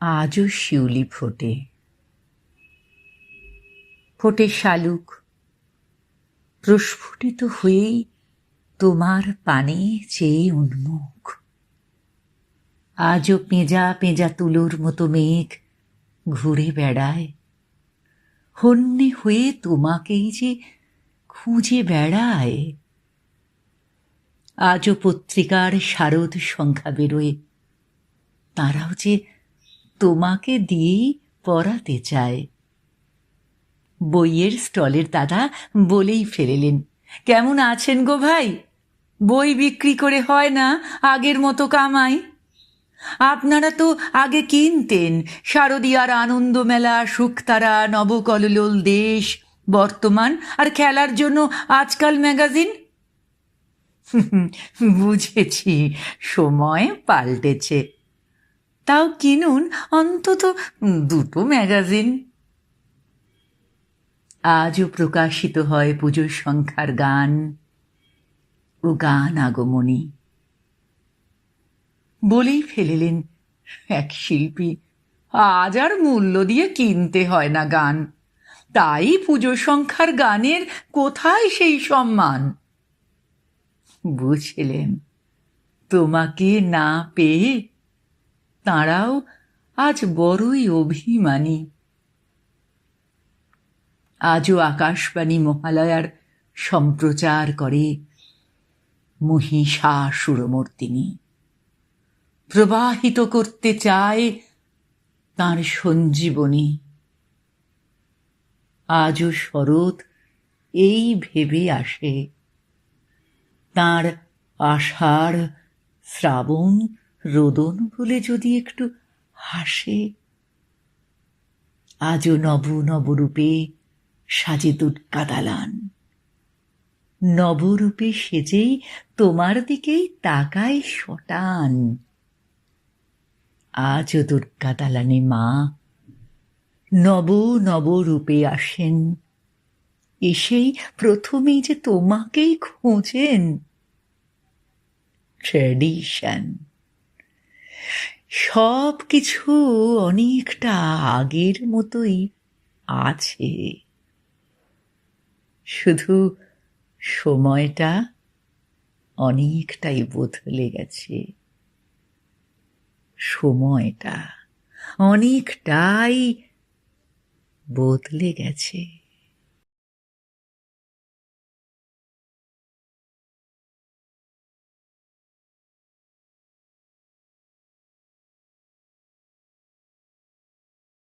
আজও শিউলি ফোটে, ফোটে শালুক, প্রস্ফুটিত হয়েই তোমার পানে চেয়ে উন্মুখ। আজও পেঁজা পেঁজা তুলোর মতো মেঘ ঘুরে বেড়ায়, হন্যে হয়ে তোমাকেই যে খুঁজে বেড়ায়। আজও পত্রিকার শারদ সংখ্যা বেরোয়, তারাও যে তোমাকে দিয়েই পড়াতে চায়। বইয়ের স্টলের দাদা বলেই ফেলেলেন, কেমন আছেন গো ভাই? বই বিক্রি করে হয় না আগের মতো কামাই। আপনারা তো আগে কিনতেন শারদীয়ার আনন্দমেলা, শুকতারা, নবকললোল দেশ, বর্তমান আর খেলার জন্য আজকাল ম্যাগাজিন। বুঝেছি, সময় পাল্টেছে, তাও কিনুন অন্তত দুটো ম্যাগাজিন। আজও প্রকাশিত হয় পুজোর সংখ্যার গান ও গান আগমনী। বলেই ফেলেলেন এক শিল্পী, আজ আর মূল্য দিয়ে কিনতে হয় না গান, তাই পুজো সংখ্যার গানের কোথায় সেই সম্মান। বুঝলেন, তোমাকে না পেয়ে তাঁরাও আজ বড়ই অভিমানী। আজও আকাশবাণী মহালয়ার সম্প্রচার করে মহিষাসুরমর্দিনী, প্রবাহিত করতে চায় তাঁর সঞ্জীবনী। আজও শরৎ এই ভেবে আসে, তাঁর আষাঢ় শ্রাবণ রোদন বলে যদি একটু হাসে। আজও নব নবরূপে সাজে দুর্গা দালান, নবরূপে সেজেই তোমার দিকেই তাকায় শটান। আজও দুর্গা দালানে মা নব নবরূপে আসেন, এসেই প্রথমেই যে তোমাকেই খোঁজেন। ট্র্যাডিশন সব কিছু অনেকটা আগের মতোই আছে, শুধু সময়টা অনেকটাই বদলে গেছে। সময়টা অনেকটাই বদলে গেছে।